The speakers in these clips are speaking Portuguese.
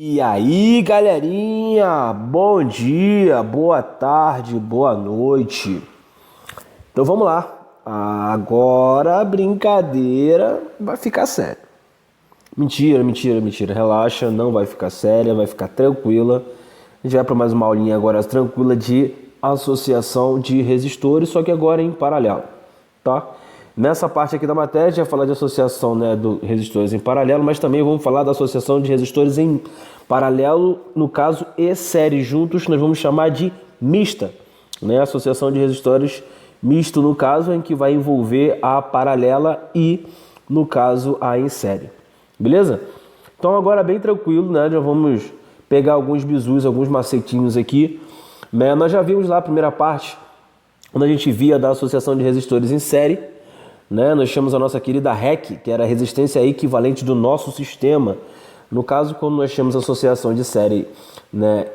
E aí, galerinha, bom dia, boa tarde, boa noite. Então vamos lá. Agora a brincadeira vai ficar séria. Mentira, mentira, mentira. Relaxa, não vai ficar séria, vai ficar tranquila. A gente vai para mais uma aulinha agora tranquila de associação de resistores, só que agora em paralelo, tá? Nessa parte aqui da matéria, a gente vai falar de associação, né, de resistores em paralelo, mas também vamos falar da associação de resistores em paralelo, no caso, e série juntos, nós vamos chamar de mista, né? Associação de resistores misto, no caso, em que vai envolver a paralela e, no caso, a em série. Beleza? Então agora bem tranquilo, né? Já vamos pegar alguns bizus, alguns macetinhos aqui, né? Nós já vimos lá a primeira parte, quando a gente via da associação de resistores em série, né? Nós chamamos a nossa querida REC, que era a resistência equivalente do nosso sistema. No caso, quando nós chamamos a associação de série, né,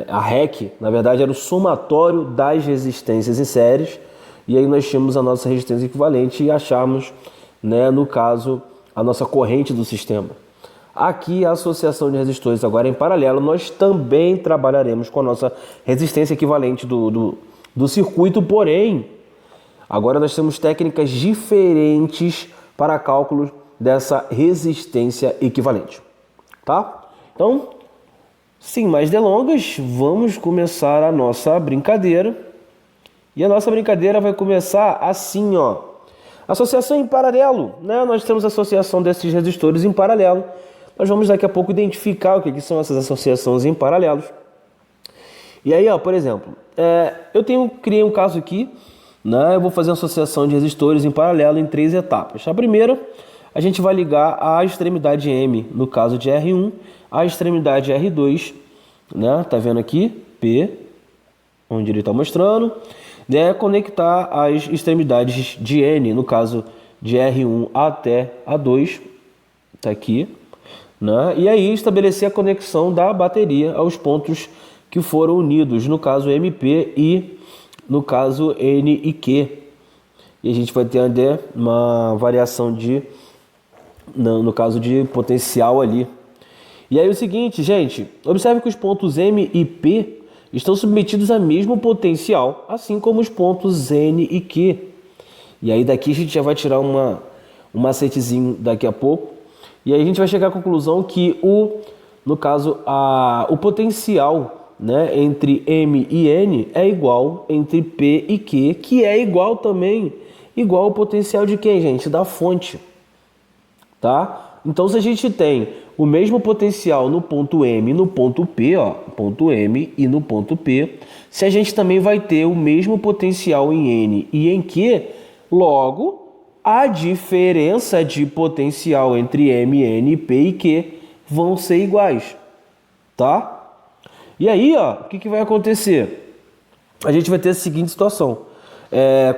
a REC, na verdade, era o somatório das resistências em séries, e aí nós tínhamos a nossa resistência equivalente e achamos, né, no caso, a nossa corrente do sistema. Aqui, a associação de resistores agora em paralelo, nós também trabalharemos com a nossa resistência equivalente do circuito, porém, agora nós temos técnicas diferentes para cálculo dessa resistência equivalente, tá? Então, sem mais delongas, vamos começar a nossa brincadeira. E a nossa brincadeira vai começar assim, ó. Associação em paralelo, né? Nós temos a associação desses resistores em paralelo. Nós vamos daqui a pouco identificar o que são essas associações em paralelos. E aí, ó, por exemplo, criei um caso aqui, né? Eu vou fazer uma associação de resistores em paralelo em 3 etapas. A primeira, a gente vai ligar a extremidade M, no caso de R1, a extremidade R2, né? Tá vendo aqui? P, onde ele está mostrando, né? Conectar as extremidades de N, no caso de R1 até A2, tá aqui, né? E aí estabelecer a conexão da bateria aos pontos que foram unidos, no caso MP e no caso N e Q. E a gente vai ter uma variação no caso de potencial ali. E aí o seguinte, gente, observe que os pontos M e P estão submetidos ao mesmo potencial, assim como os pontos N e Q. E aí daqui a gente já vai tirar um macetezinho daqui a pouco. E aí a gente vai chegar à conclusão que no caso, o potencial, né, entre M e N é igual entre P e Q, que é igual ao potencial de quem, gente? Da fonte. Tá? Então, se a gente tem o mesmo potencial no ponto M e no ponto P, ó, ponto M e no ponto P, se a gente também vai ter o mesmo potencial em N e em Q, logo, a diferença de potencial entre M, N, P e Q vão ser iguais, tá? E aí, ó, o que vai acontecer? A gente vai ter a seguinte situação.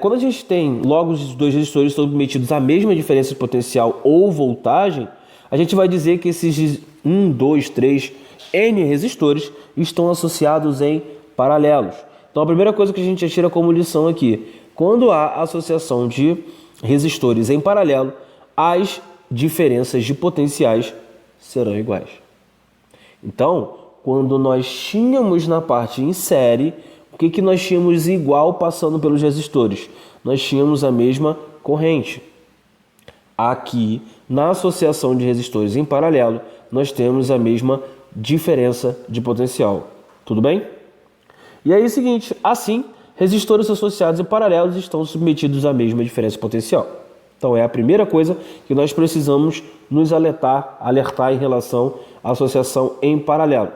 Quando a gente tem logo os dois resistores submetidos à mesma diferença de potencial ou voltagem, a gente vai dizer que esses 1, 2, 3, N resistores estão associados em paralelos. Então a primeira coisa que a gente tira como lição aqui, quando há associação de resistores em paralelo, as diferenças de potenciais serão iguais. Então, quando nós tínhamos na parte em série, o que nós tínhamos igual passando pelos resistores? Nós tínhamos a mesma corrente. Aqui, na associação de resistores em paralelo, nós temos a mesma diferença de potencial. Tudo bem? E aí é o seguinte, assim, resistores associados em paralelos estão submetidos à mesma diferença de potencial. Então é a primeira coisa que nós precisamos nos alertar em relação à associação em paralelo.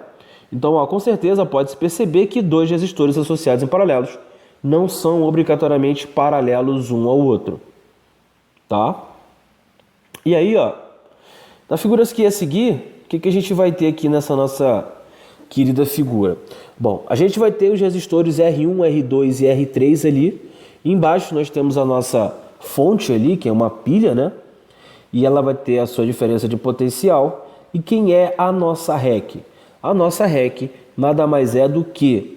Então, ó, com certeza pode-se perceber que dois resistores associados em paralelos não são obrigatoriamente paralelos um ao outro, tá? E aí, ó, na figura que ia seguir, o que a gente vai ter aqui nessa nossa querida figura? Bom, a gente vai ter os resistores R1, R2 e R3 ali. Embaixo nós temos a nossa fonte ali, que é uma pilha, né? E ela vai ter a sua diferença de potencial. E quem é a nossa REC? A nossa REC nada mais é do que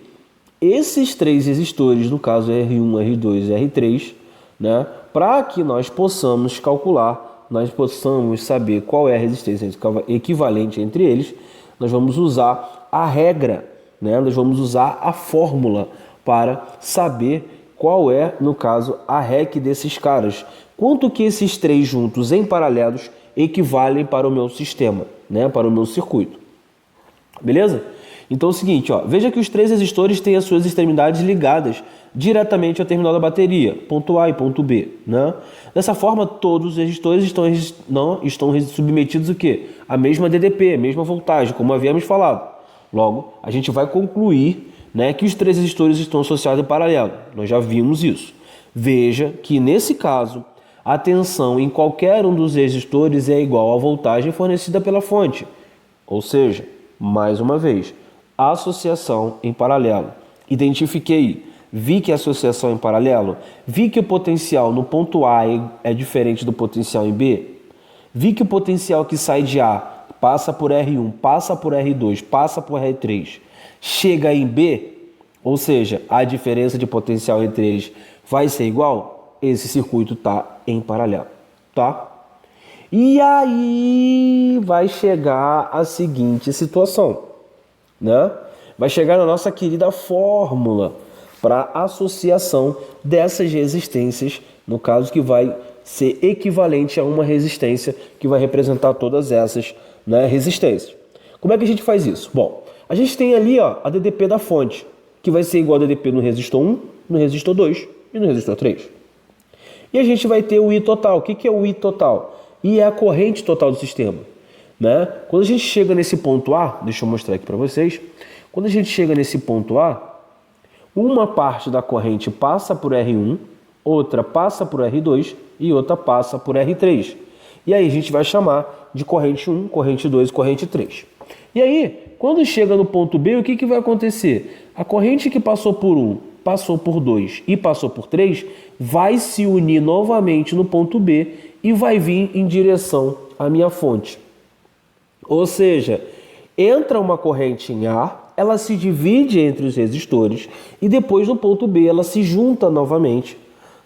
esses três resistores, no caso R1, R2 e R3, né, para que nós possamos calcular nós possamos saber qual é a resistência equivalente entre eles, nós vamos usar a regra, né? Nós vamos usar a fórmula para saber qual é, no caso, a REC desses caras. Quanto que esses três juntos em paralelos equivalem para o meu sistema, né? Para o meu circuito. Beleza? Então é o seguinte, ó, veja que os três resistores têm as suas extremidades ligadas diretamente ao terminal da bateria, ponto A e ponto B, né? Dessa forma, todos os resistores estão submetidos o quê? A mesma DDP, a mesma voltagem, como havíamos falado. Logo, a gente vai concluir, né, que os três resistores estão associados em paralelo. Nós já vimos isso. Veja que, nesse caso, a tensão em qualquer um dos resistores é igual à voltagem fornecida pela fonte. Ou seja, mais uma vez, associação em paralelo. Identifiquei, vi que a associação em paralelo, vi que o potencial no ponto A é diferente do potencial em B, vi que o potencial que sai de A passa por R1, passa por R2, passa por R3, chega em B, ou seja, a diferença de potencial entre eles vai ser igual, esse circuito está em paralelo, tá? E aí vai chegar a seguinte situação, né? Vai chegar na nossa querida fórmula para associação dessas resistências, no caso que vai ser equivalente a uma resistência que vai representar todas essas, né, resistências. Como é que a gente faz isso? Bom, a gente tem ali, ó, a DDP da fonte, que vai ser igual a DDP no resistor 1, no resistor 2 e no resistor 3. E a gente vai ter o I total. O que é o I total? I é a corrente total do sistema, né? Quando a gente chega nesse ponto A, deixa eu mostrar aqui para vocês. Quando a gente chega nesse ponto A, uma parte da corrente passa por R1, outra passa por R2 e outra passa por R3. E aí a gente vai chamar de corrente 1, corrente 2 e corrente 3. E aí, quando chega no ponto B, o que vai acontecer? A corrente que passou por 1, passou por 2 e passou por 3 vai se unir novamente no ponto B e vai vir em direção à minha fonte. Ou seja, entra uma corrente em A, ela se divide entre os resistores e depois no ponto B ela se junta novamente,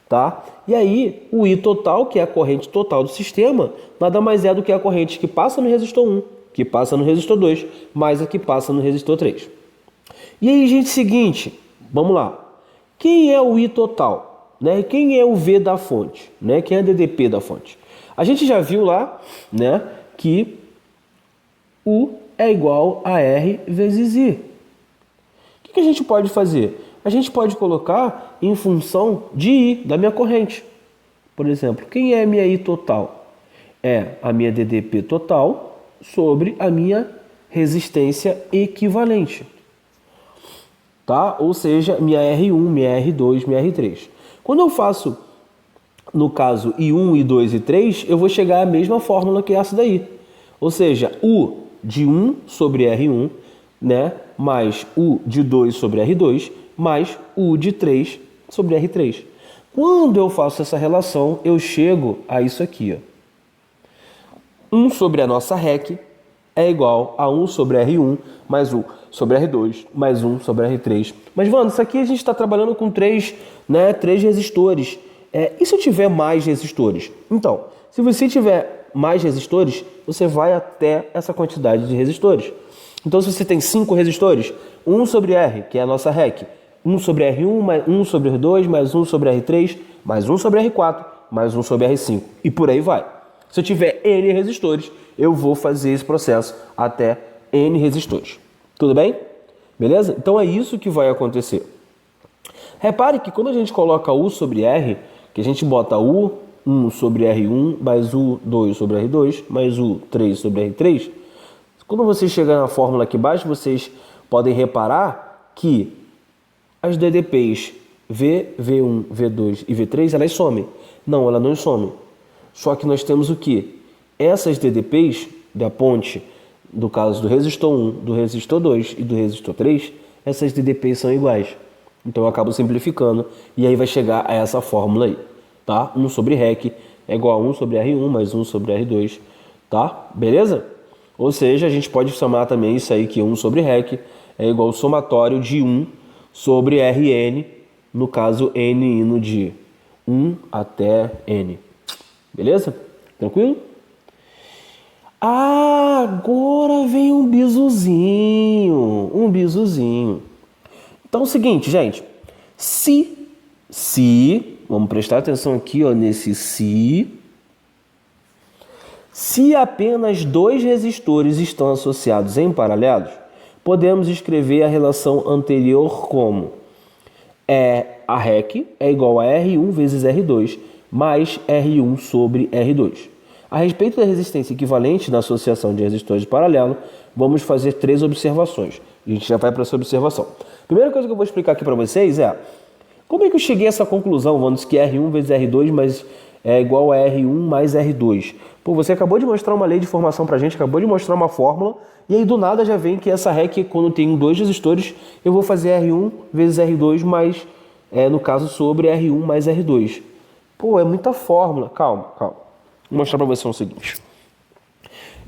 tá? E aí o I total, que é a corrente total do sistema, nada mais é do que a corrente que passa no resistor 1, que passa no resistor 2, mais a que passa no resistor 3. E aí, gente, seguinte, vamos lá. Quem é o I total? Né? Quem é o V da fonte? Né? Quem é a DDP da fonte? A gente já viu lá, né, que U é igual a R vezes I. O que a gente pode fazer? A gente pode colocar em função de I, da minha corrente. Por exemplo, quem é a minha I total? É a minha DDP total sobre a minha resistência equivalente. Tá? Ou seja, minha R1, minha R2, minha R3. Quando eu faço, no caso, I1, I2 e I3, eu vou chegar à mesma fórmula que essa daí. Ou seja, U de 1 sobre R1, né, mais U de 2 sobre R2, mais U de 3 sobre R3. Quando eu faço essa relação, eu chego a isso aqui, ó. 1 sobre a nossa REC é igual a 1 sobre R1 mais 1 sobre R2 mais 1 sobre R3. Mas, Wanda, isso aqui a gente está trabalhando com três resistores. E se eu tiver mais resistores? Então, se você tiver mais resistores, você vai até essa quantidade de resistores. Então, se você tem 5 resistores, 1 sobre R, que é a nossa REC, 1 sobre R1, mais 1 sobre R2, mais 1 sobre R3, mais 1 sobre R4, mais 1 sobre R5. E por aí vai. Se eu tiver N resistores, eu vou fazer esse processo até N resistores. Tudo bem? Beleza? Então é isso que vai acontecer. Repare que quando a gente coloca U sobre R, que a gente bota U1 sobre R1, mais U2 sobre R2, mais U3 sobre R3, quando você chegar na fórmula aqui embaixo, vocês podem reparar que as DDPs V, V1, V2 e V3, elas somem. Não, elas não somem. Só que nós temos o quê? Essas DDPs da ponte, do caso do resistor 1, do resistor 2 e do resistor 3, essas DDPs são iguais. Então eu acabo simplificando e aí vai chegar a essa fórmula aí, tá? 1 sobre REC é igual a 1 sobre R1 mais 1 sobre R2, tá? Beleza? Ou seja, a gente pode somar também isso aí que 1 sobre REC é igual ao somatório de 1 sobre Rn, no caso N indo de 1 até N. Beleza? Tranquilo? Ah, agora vem um bizuzinho. Um bizuzinho. Então é o seguinte, gente. Se, vamos prestar atenção aqui, ó, nesse se apenas dois resistores estão associados em paralelos, podemos escrever a relação anterior como a REC é igual a R1 vezes R2 mais R1 sobre R2. A respeito da resistência equivalente na associação de resistores de paralelo, vamos fazer 3 observações. A gente já vai para essa observação. Primeira coisa que eu vou explicar aqui para vocês é como é que eu cheguei a essa conclusão, vamos dizer que R1 vezes R2 mas é igual a R1 mais R2. Pô, você acabou de mostrar uma lei de formação para a gente, acabou de mostrar uma fórmula, e aí do nada já vem que essa REC, quando tem 2 resistores, eu vou fazer R1 vezes R2 mais, no caso, sobre R1 mais R2. Pô, é muita fórmula. Calma. Vou mostrar para você o seguinte.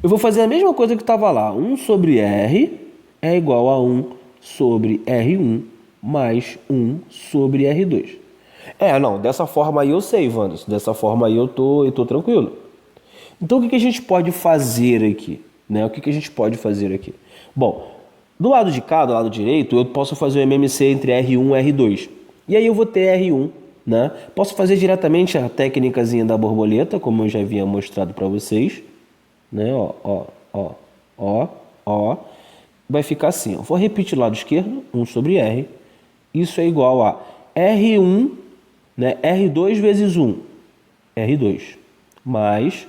Eu vou fazer a mesma coisa que estava lá. 1 sobre R é igual a 1 sobre R1 mais 1 sobre R2. Não, dessa forma aí eu sei, Wanderson. Dessa forma aí eu tô tranquilo. Então o que a gente pode fazer aqui? O que a gente pode fazer aqui? Bom, do lado de cá, do lado direito, eu posso fazer o MMC entre R1 e R2. E aí eu vou ter R1, né? Posso fazer diretamente a técnicazinha da borboleta, como eu já havia mostrado para vocês. Né? Ó. Vai ficar assim, ó. Vou repetir o lado esquerdo, 1 sobre R. Isso é igual a R1, né? R2 vezes 1, R2, mais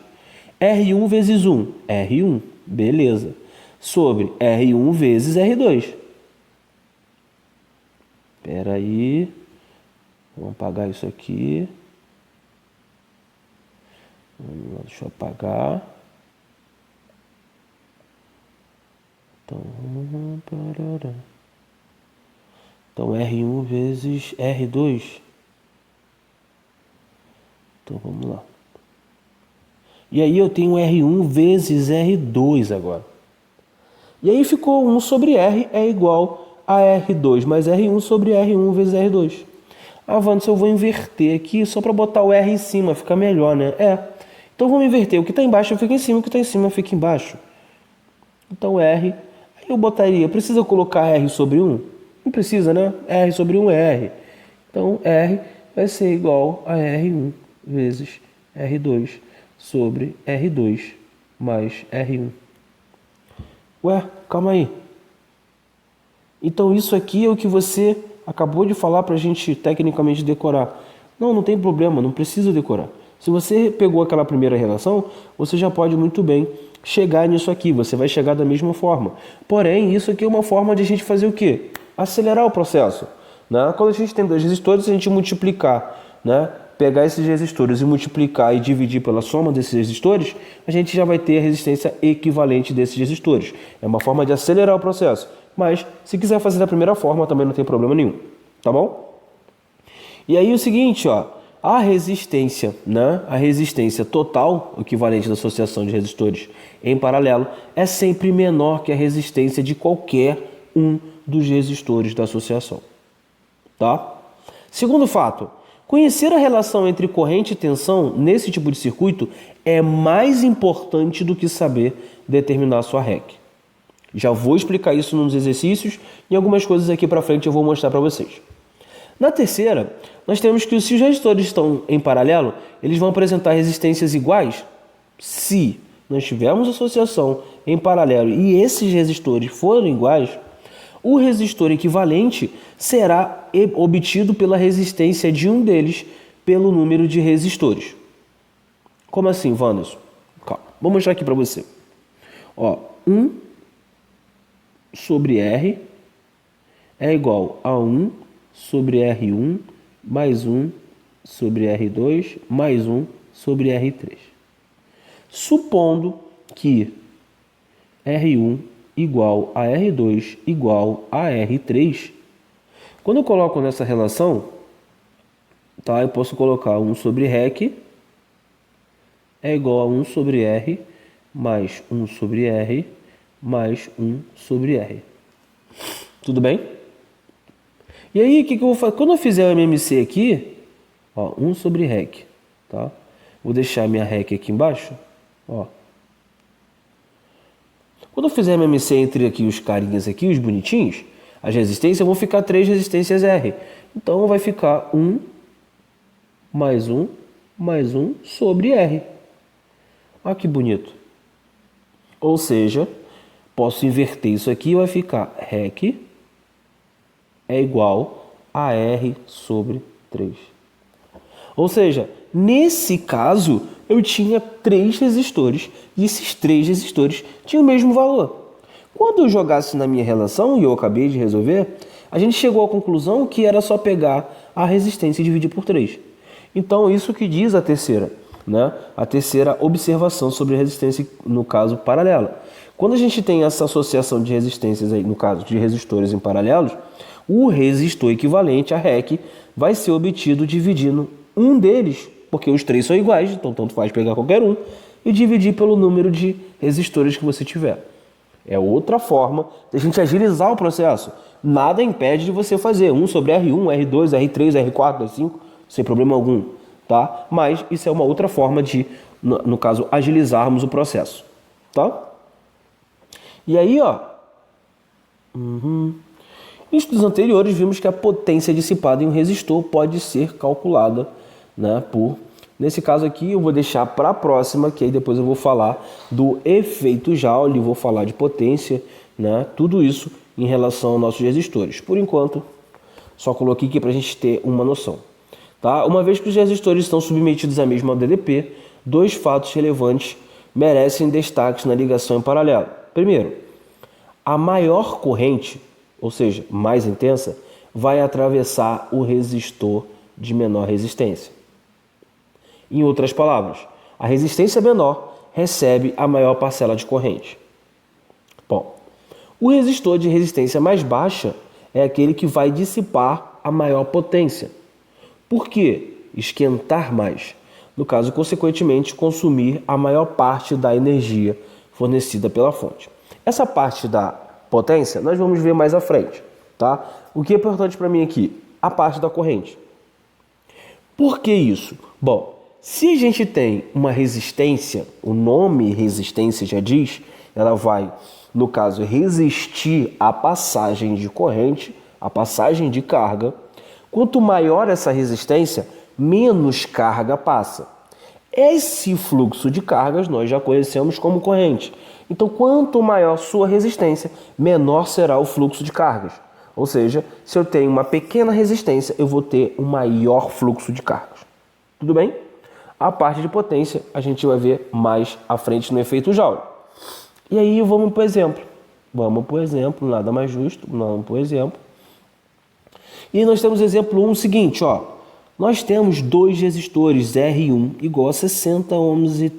R1 vezes 1, R1, beleza, sobre R1 vezes R2. Espera aí, vamos apagar isso aqui. Vamos lá, deixa eu apagar. Então, R1 vezes R2. Então, vamos lá. E aí eu tenho R1 vezes R2 agora. E aí ficou 1 sobre R é igual a R2 mais R1 sobre R1 vezes R2. Wanderson, eu vou inverter aqui só para botar o R em cima, fica melhor, né? Então vamos inverter. O que está embaixo fica em cima, o que está em cima fica embaixo. Então R, aí eu botaria, precisa colocar R sobre 1? Não precisa, né? R sobre 1 é R. Então R vai ser igual a R1 vezes R2 sobre R2 mais R1. Ué, calma aí. Então isso aqui é o que você acabou de falar para a gente tecnicamente decorar. Não tem problema, não precisa decorar. Se você pegou aquela primeira relação, você já pode muito bem chegar nisso aqui. Você vai chegar da mesma forma. Porém, isso aqui é uma forma de a gente fazer o quê? Acelerar o processo. Né? Quando a gente tem 2 resistores, a gente multiplicar, né? Pegar esses resistores e multiplicar e dividir pela soma desses resistores, a gente já vai ter a resistência equivalente desses resistores. É uma forma de acelerar o processo. Mas, se quiser fazer da primeira forma, também não tem problema nenhum. Tá bom? E aí o seguinte, ó, a resistência, né? A resistência total, equivalente da associação de resistores em paralelo, é sempre menor que a resistência de qualquer um dos resistores da associação. Tá? Segundo fato, conhecer a relação entre corrente e tensão nesse tipo de circuito é mais importante do que saber determinar a sua REC. Já vou explicar isso nos exercícios e algumas coisas aqui para frente eu vou mostrar para vocês. Na terceira, nós temos que se os resistores estão em paralelo, eles vão apresentar resistências iguais se nós tivermos associação em paralelo e esses resistores forem iguais. O resistor equivalente será obtido pela resistência de um deles pelo número de resistores. Como assim, Wanderson? Calma, vou mostrar aqui para você. 1 sobre R é igual a 1 sobre R1 mais 1 sobre R2 mais 1 sobre R3. Supondo que R1 igual a R2 igual a R3, quando eu coloco nessa relação, tá, eu posso colocar 1 sobre REC é igual a 1 sobre R mais 1 sobre R mais 1 sobre R. Tudo bem? E aí, o que eu vou fazer? Quando eu fizer o MMC aqui, 1 sobre REC, tá? Vou deixar minha REC aqui embaixo. Ó. Quando eu fizer MMC entre aqui os carinhas aqui, os bonitinhos, as resistências, vão ficar 3 resistências R. Então vai ficar 1 mais 1 mais 1 sobre R. Olha que bonito. Ou seja, posso inverter isso aqui e vai ficar REC é igual a R sobre 3. Ou seja, nesse caso, eu tinha 3 resistores e esses 3 resistores tinham o mesmo valor. Quando eu jogasse na minha relação, e eu acabei de resolver, a gente chegou à conclusão que era só pegar a resistência e dividir por 3. Então, isso que diz a terceira, né? A terceira observação sobre a resistência, no caso, paralela. Quando a gente tem essa associação de resistências, aí, no caso de resistores em paralelos, o resistor equivalente, a REC, vai ser obtido dividindo um deles, porque os 3 são iguais, então tanto faz pegar qualquer um, e dividir pelo número de resistores que você tiver. É outra forma de a gente agilizar o processo. Nada impede de você fazer 1 sobre R1, R2, R3, R4, R5, sem problema algum, tá? Mas isso é uma outra forma de, no caso, agilizarmos o processo, tá? E aí, ó, em estudos anteriores vimos que a potência dissipada em um resistor pode ser calculada, né, nesse caso aqui eu vou deixar para a próxima, que aí depois eu vou falar do efeito Joule, vou falar de potência, né, tudo isso em relação aos nossos resistores. Por enquanto, só coloquei aqui para a gente ter uma noção. Tá? Uma vez que os resistores estão submetidos à mesma DDP, 2 fatos relevantes merecem destaques na ligação em paralelo. Primeiro, a maior corrente, ou seja, mais intensa, vai atravessar o resistor de menor resistência. Em outras palavras, a resistência menor recebe a maior parcela de corrente. Bom, o resistor de resistência mais baixa é aquele que vai dissipar a maior potência. Por quê? Esquentar mais. No caso, consequentemente, consumir a maior parte da energia fornecida pela fonte. Essa parte da potência nós vamos ver mais à frente, tá? O que é importante para mim aqui? A parte da corrente. Por que isso? Bom, se a gente tem uma resistência, o nome resistência já diz, ela vai, no caso, resistir à passagem de corrente, à passagem de carga. Quanto maior essa resistência, menos carga passa. Esse fluxo de cargas nós já conhecemos como corrente. Então, quanto maior sua resistência, menor será o fluxo de cargas. Ou seja, se eu tenho uma pequena resistência, eu vou ter um maior fluxo de cargas. Tudo bem? A parte de potência a gente vai ver mais à frente no efeito Joule. E aí vamos para o exemplo. Vamos para o exemplo, nada mais justo, vamos para o exemplo. E nós temos exemplo 1 seguinte, ó. Nós temos 2 resistores R1 igual a 60 ohms e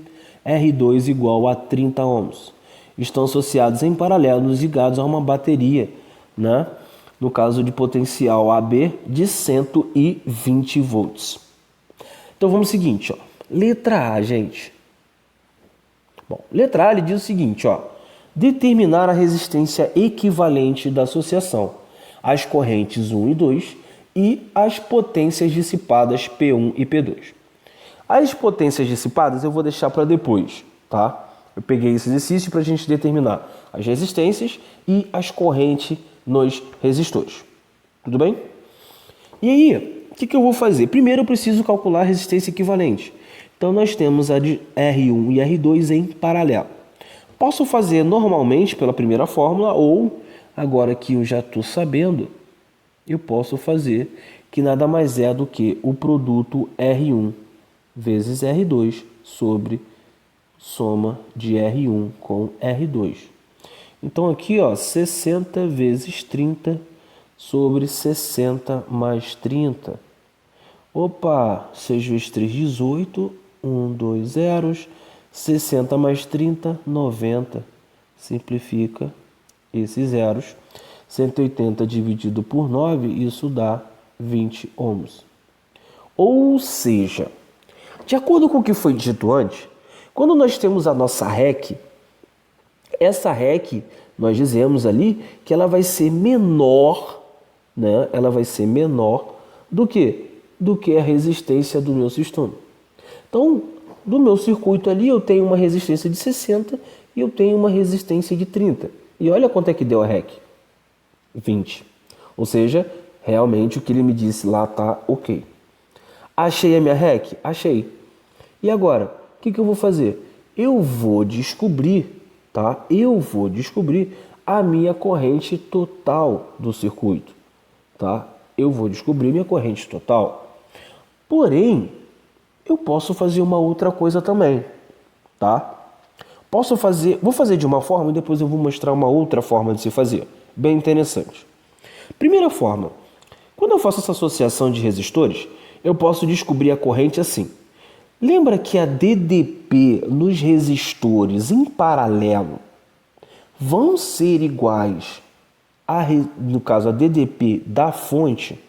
R2 igual a 30 ohms. Estão associados em paralelo e ligados a uma bateria, né? No caso de potencial AB de 120 volts. Então vamos ao seguinte, ó. Letra A, gente. Bom, letra A ele diz o seguinte, ó. Determinar a resistência equivalente da associação, as correntes 1 e 2 e as potências dissipadas P1 e P2. As potências dissipadas eu vou deixar para depois, tá? Eu peguei esse exercício para a gente determinar as resistências e as correntes nos resistores. Tudo bem? E aí, o que eu vou fazer? Primeiro eu preciso calcular a resistência equivalente. Então nós temos a de R1 e R2 em paralelo. Posso fazer normalmente pela primeira fórmula ou, agora que eu já estou sabendo, eu posso fazer que nada mais é do que o produto R1 vezes R2 sobre soma de R1 com R2. Então aqui, ó, 60 vezes 30 sobre 60 mais 30. Opa, 6 vezes 3, 18. 1, 2 zeros. 60 mais 30, 90. Simplifica esses zeros. 180 dividido por 9, isso dá 20 ohms. Ou seja, de acordo com o que foi dito antes, quando nós temos a nossa REC, essa REC, nós dizemos ali que ela vai ser menor, né? Ela vai ser menor do que a resistência do meu sistema. Então, do meu circuito ali eu tenho uma resistência de 60 e eu tenho uma resistência de 30. E olha quanto é que deu a REC. 20. Ou seja, realmente o que ele me disse lá está ok. Achei a minha REC? Achei. E agora, o que eu vou fazer? Eu vou descobrir, tá? Eu vou descobrir a minha corrente total do circuito, tá? Eu vou descobrir minha corrente total. Porém, eu posso fazer uma outra coisa também, tá? Vou fazer de uma forma e depois eu vou mostrar uma outra forma de se fazer. Bem interessante. Primeira forma, quando eu faço essa associação de resistores, eu posso descobrir a corrente assim. Lembra que a DDP nos resistores em paralelo vão ser iguais no caso, a DDP da fonte?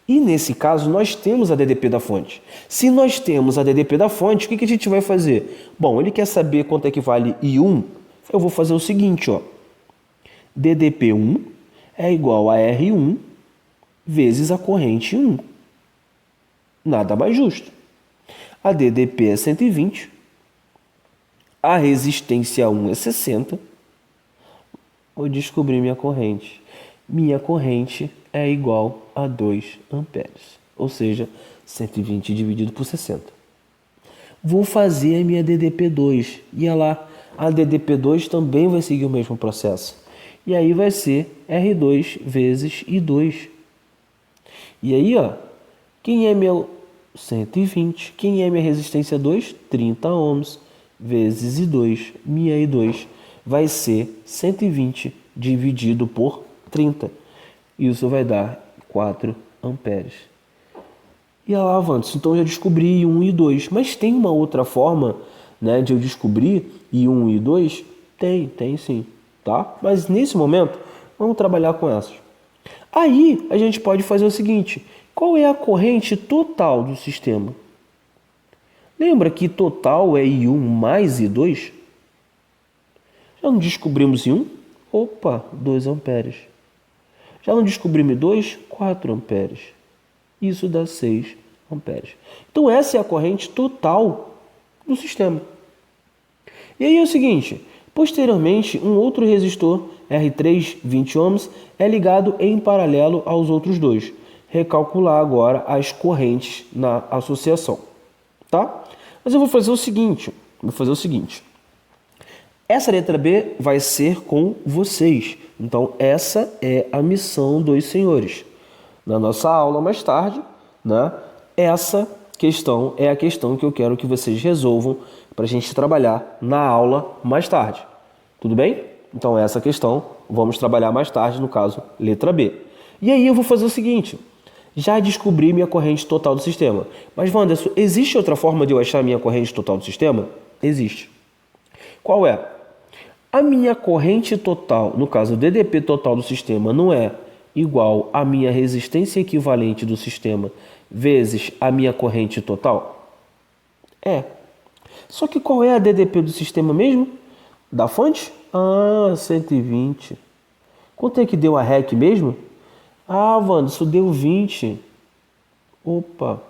E nesse caso, nós temos a DDP da fonte. Se nós temos a DDP da fonte, o que a gente vai fazer? Bom, ele quer saber quanto é que vale I1. Eu vou fazer o seguinte, ó. DDP1 é igual a R1 vezes a corrente 1. Nada mais justo. A DDP é 120, a resistência 1 é 60. Vou descobrir minha corrente. Minha corrente é igual a 2 amperes, ou seja, 120 dividido por 60. Vou fazer a minha DDP2, e olha lá, a DDP2 também vai seguir o mesmo processo. E aí vai ser R2 vezes I2. E aí, ó, quem é meu 120? Quem é minha resistência 2? 30 ohms vezes I2. Minha I2 vai ser 120 dividido por 30. Isso vai dar 4 amperes. E lá, Wanderson, então eu já descobri I1 e I2. Mas tem uma outra forma, né, de eu descobrir I1 e I2? Tem sim, tá? Mas nesse momento, vamos trabalhar com essas. Aí, a gente pode fazer o seguinte. Qual é a corrente total do sistema? Lembra que total é I1 mais I2? Já não descobrimos I1? Opa, 2 amperes. Já não descobrimos I2? 4 amperes. Isso dá 6 amperes. Então essa é a corrente total do sistema. E aí é o seguinte, posteriormente um outro resistor R3 20 ohms é ligado em paralelo aos outros dois. Recalcular agora as correntes na associação, tá? Mas eu vou fazer o seguinte, essa letra B vai ser com vocês. Então essa é a missão dos senhores. Na nossa aula mais tarde, né? Essa questão é a questão que eu quero que vocês resolvam para a gente trabalhar na aula mais tarde. Tudo bem? Então essa questão vamos trabalhar mais tarde, no caso, letra B. E aí eu vou fazer o seguinte, já descobri minha corrente total do sistema. Mas, Wanderson, existe outra forma de eu achar minha corrente total do sistema? Existe. Qual é? A minha corrente total, no caso, o DDP total do sistema, não é igual à minha resistência equivalente do sistema vezes a minha corrente total? É. Só que qual é a DDP do sistema mesmo? Da fonte? 120. Quanto é que deu a REC mesmo? Wanderson, deu 20. Opa,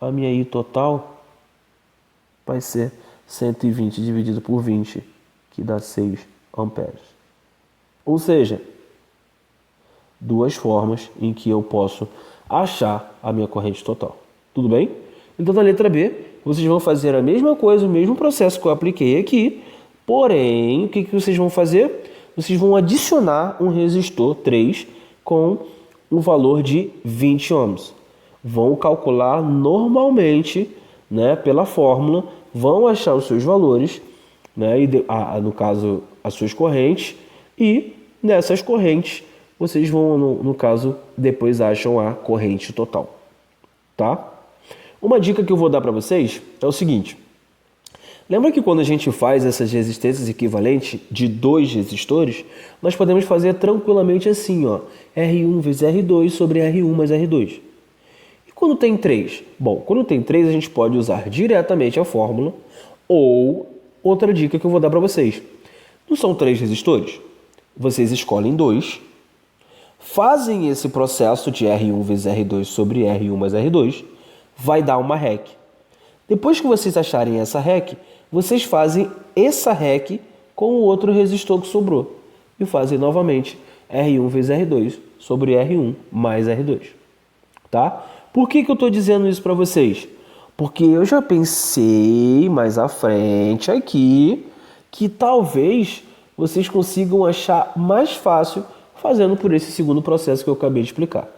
a minha I total vai ser 120 dividido por 20, que dá 6 amperes. Ou seja, duas formas em que eu posso achar a minha corrente total. Tudo bem? Então, na letra B, vocês vão fazer a mesma coisa, o mesmo processo que eu apliquei aqui, porém, o que vocês vão fazer? Vocês vão adicionar um resistor 3 com um valor de 20 ohms. Vão calcular normalmente, né, pela fórmula, vão achar os seus valores, né, no caso, as suas correntes, e nessas correntes vocês vão, no caso, depois acham a corrente total, tá? Uma dica que eu vou dar para vocês é o seguinte. Lembra que quando a gente faz essas resistências equivalentes de dois resistores, nós podemos fazer tranquilamente assim, ó, R1 vezes R2 sobre R1 mais R2. E quando tem 3? Bom, quando tem 3 a gente pode usar diretamente a fórmula, ou outra dica que eu vou dar para vocês. Não são 3 resistores? Vocês escolhem 2, fazem esse processo de R1 vezes R2 sobre R1 mais R2, vai dar uma REC. Depois que vocês acharem essa REC, vocês fazem essa REC com o outro resistor que sobrou. E fazem novamente R1 vezes R2 sobre R1 mais R2. Tá? Por que eu estou dizendo isso para vocês? Porque eu já pensei mais à frente aqui que talvez vocês consigam achar mais fácil fazendo por esse segundo processo que eu acabei de explicar.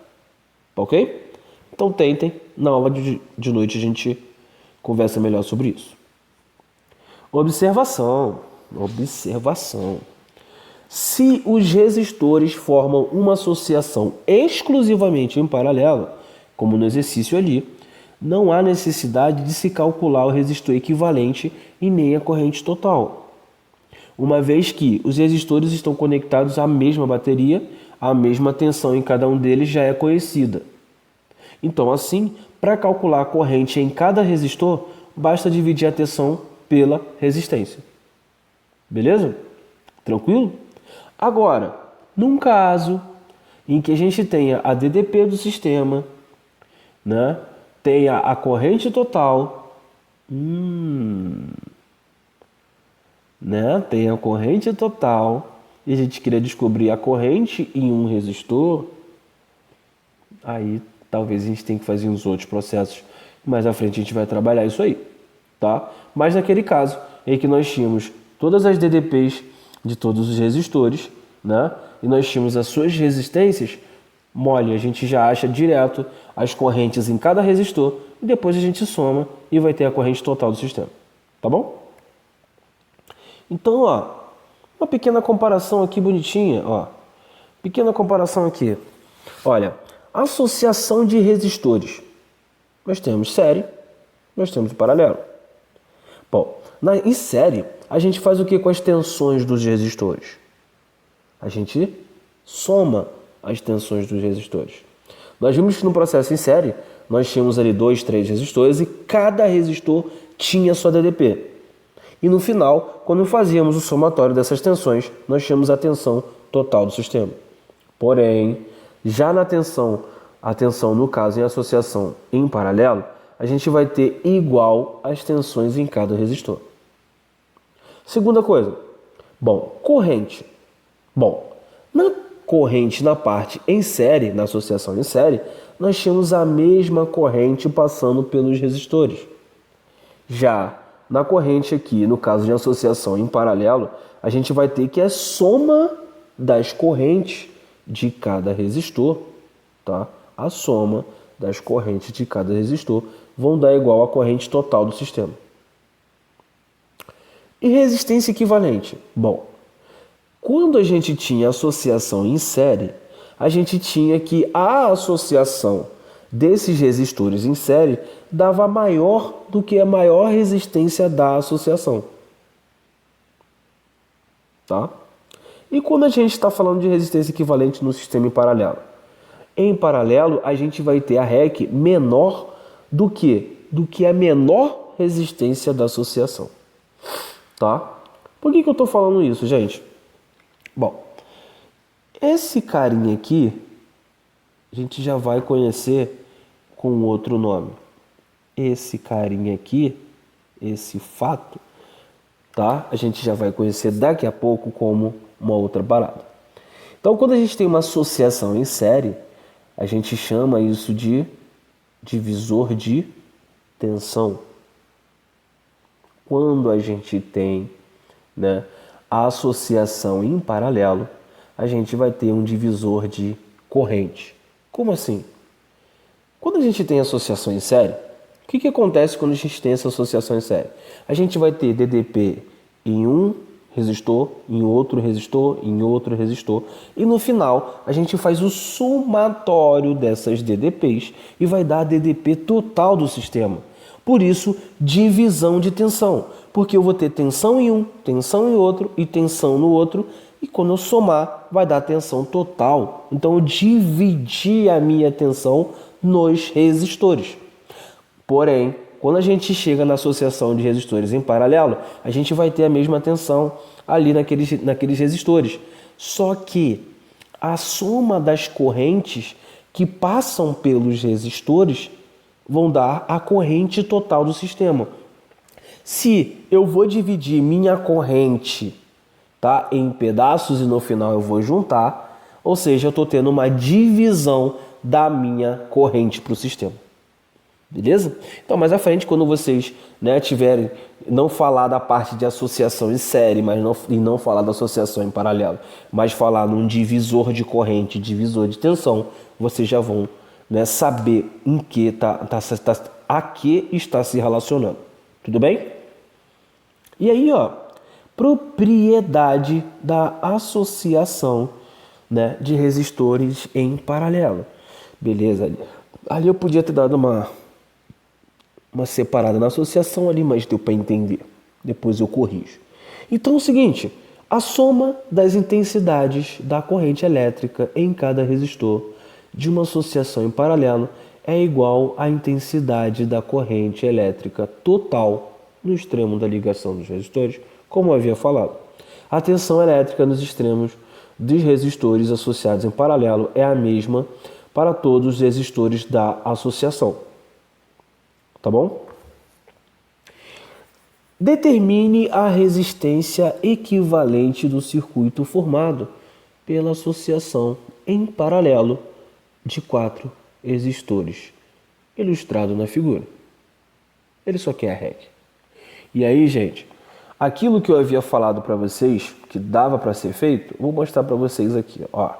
Ok? Então tentem, na aula de noite a gente conversa melhor sobre isso. Observação. Se os resistores formam uma associação exclusivamente em paralelo, como no exercício ali, não há necessidade de se calcular o resistor equivalente e nem a corrente total, uma vez que os resistores estão conectados à mesma bateria, a mesma tensão em cada um deles já é conhecida. Então, assim, para calcular a corrente em cada resistor, basta dividir a tensão pela resistência. Beleza? Tranquilo? Agora, num caso em que a gente tenha a DDP do sistema, né? Tenha a corrente total, né? Tem a corrente total e a gente queria descobrir a corrente em um resistor, aí talvez a gente tenha que fazer uns outros processos. Mais à frente a gente vai trabalhar isso aí, tá? Mas naquele caso em que nós tínhamos todas as DDPs de todos os resistores, né? E nós tínhamos as suas resistências, mole, a gente já acha direto as correntes em cada resistor e depois a gente soma e vai ter a corrente total do sistema, tá bom? Então, ó, uma pequena comparação aqui bonitinha, ó. Pequena comparação aqui. Olha, associação de resistores. Nós temos série, nós temos paralelo. Bom, em série, a gente faz o que com as tensões dos resistores? A gente soma as tensões dos resistores. Nós vimos que no processo em série, nós tínhamos ali 2, 3 resistores e cada resistor tinha sua DDP. E no final, quando fazíamos o somatório dessas tensões, nós tínhamos a tensão total do sistema. Porém, já na tensão, a tensão no caso em associação em paralelo, a gente vai ter igual as tensões em cada resistor. Segunda coisa, corrente. Na corrente na parte em série, na associação em série, nós tínhamos a mesma corrente passando pelos resistores. Já na corrente aqui, no caso de associação em paralelo, a gente vai ter que a soma das correntes de cada resistor, tá? A soma das correntes de cada resistor vão dar igual à corrente total do sistema. E resistência equivalente? Quando a gente tinha associação em série, a gente tinha que a associação desses resistores em série dava maior do que a maior resistência da associação. Tá? E quando a gente está falando de resistência equivalente no sistema em paralelo? Em paralelo, a gente vai ter a REC menor do que a menor resistência da associação. Tá? Por que eu estou falando isso, gente? Esse carinha aqui, a gente já vai conhecer com outro nome. Esse carinha aqui, esse fato, tá? A gente já vai conhecer daqui a pouco como uma outra parada. Então, quando a gente tem uma associação em série, a gente chama isso de divisor de tensão. Quando a gente tem, né, a associação em paralelo, a gente vai ter um divisor de corrente. Como assim? Quando a gente tem associação em série, o que acontece quando a gente tem essa associação em série? A gente vai ter DDP em um resistor, em outro resistor, em outro resistor, e no final a gente faz o somatório dessas DDPs e vai dar a DDP total do sistema. Por isso, divisão de tensão, porque eu vou ter tensão em um, tensão em outro e tensão no outro, e quando eu somar, vai dar tensão total. Então, eu dividi a minha tensão nos resistores. Porém, quando a gente chega na associação de resistores em paralelo, a gente vai ter a mesma tensão ali naqueles resistores. Só que a soma das correntes que passam pelos resistores vão dar a corrente total do sistema. Se eu vou dividir minha corrente, tá, em pedaços e no final eu vou juntar, ou seja, eu estou tendo uma divisão da minha corrente para o sistema. Beleza? Então, mais à frente, quando vocês, né, tiverem, não falar da parte de associação em série, e não falar da associação em paralelo, mas falar num divisor de corrente, divisor de tensão, vocês já vão, né, saber em que a que está se relacionando. Tudo bem? E aí, ó, propriedade da associação, né, de resistores em paralelo. Beleza? Ali eu podia ter dado uma separada na associação ali, mas deu para entender. Depois eu corrijo. Então é o seguinte, a soma das intensidades da corrente elétrica em cada resistor de uma associação em paralelo é igual à intensidade da corrente elétrica total no extremo da ligação dos resistores, como eu havia falado. A tensão elétrica nos extremos dos resistores associados em paralelo é a mesma para todos os resistores da associação. Tá bom? Determine a resistência equivalente do circuito formado pela associação em paralelo de 4 resistores, ilustrado na figura. Ele só quer a REC. E aí, gente, aquilo que eu havia falado para vocês, que dava para ser feito, vou mostrar para vocês aqui. Ó.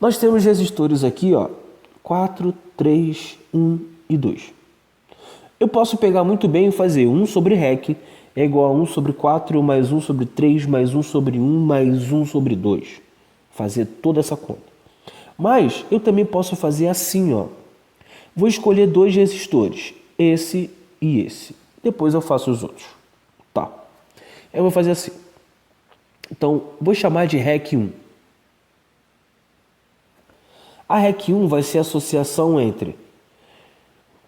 Nós temos resistores aqui, ó, 4, 3, 1 e 2. Eu posso pegar muito bem e fazer 1 sobre REC é igual a 1 sobre 4 mais 1 sobre 3 mais 1 sobre 1 mais 1 sobre 2. Fazer toda essa conta. Mas eu também posso fazer assim, ó. Vou escolher 2 resistores, esse e esse. Depois eu faço os outros. Tá. Eu vou fazer assim. Então, vou chamar de REC 1. A REC 1 vai ser a associação entre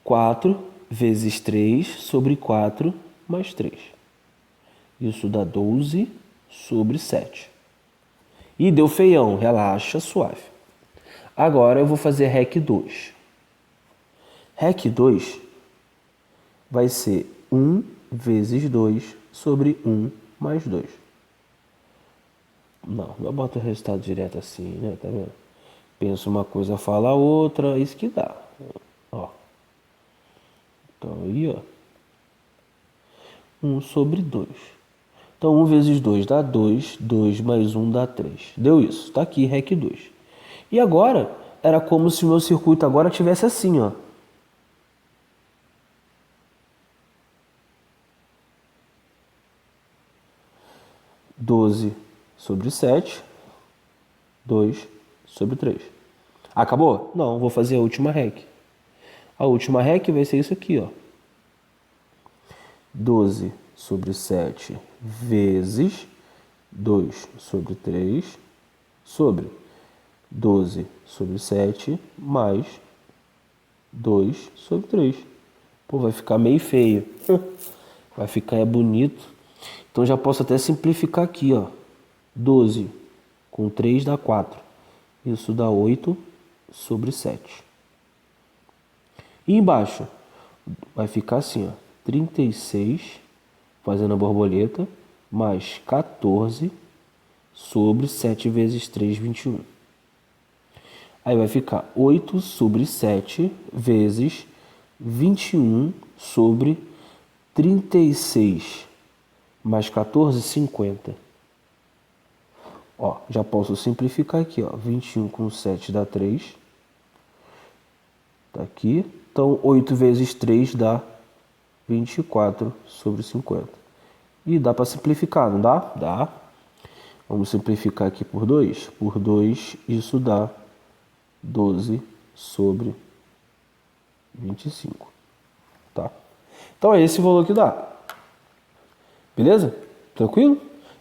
4 vezes 3 sobre 4 mais 3. Isso dá 12 sobre 7. E deu feião, relaxa, suave. Agora eu vou fazer REC 2. REC 2 vai ser 1 vezes 2 sobre 1 mais 2. Não, eu boto o resultado direto assim, né? Tá vendo? Penso uma coisa, fala a outra, isso que dá. Ó. Então, aí, ó. 1 sobre 2. Então, 1 vezes 2 dá 2. 2 mais 1 dá 3. Deu isso. Está aqui, REC 2. E agora, era como se o meu circuito agora tivesse assim, ó. (12 sobre 7). 2 sobre 3. Acabou? Não, vou fazer a última REC. A última REC vai ser isso aqui, ó. 12 sobre 7 vezes 2 sobre 3 sobre 12 sobre 7 mais 2 sobre 3. Pô, vai ficar meio feio. Vai ficar bonito. Então já posso até simplificar aqui, ó. 12 com 3 dá 4. Isso dá 8 sobre 7. E embaixo vai ficar assim, ó, 36, fazendo a borboleta, mais 14 sobre 7 vezes 3, 21. Aí vai ficar 8 sobre 7 vezes 21 sobre 36 mais 14, 50. Ó, já posso simplificar aqui, ó. 21 com 7 dá 3. Tá aqui. Então, 8 vezes 3 dá 24 sobre 50. E dá para simplificar, não dá? Dá. Vamos simplificar aqui por 2. Por 2, isso dá 12 sobre 25. Tá? Então, é esse o valor que dá. Beleza? Tranquilo?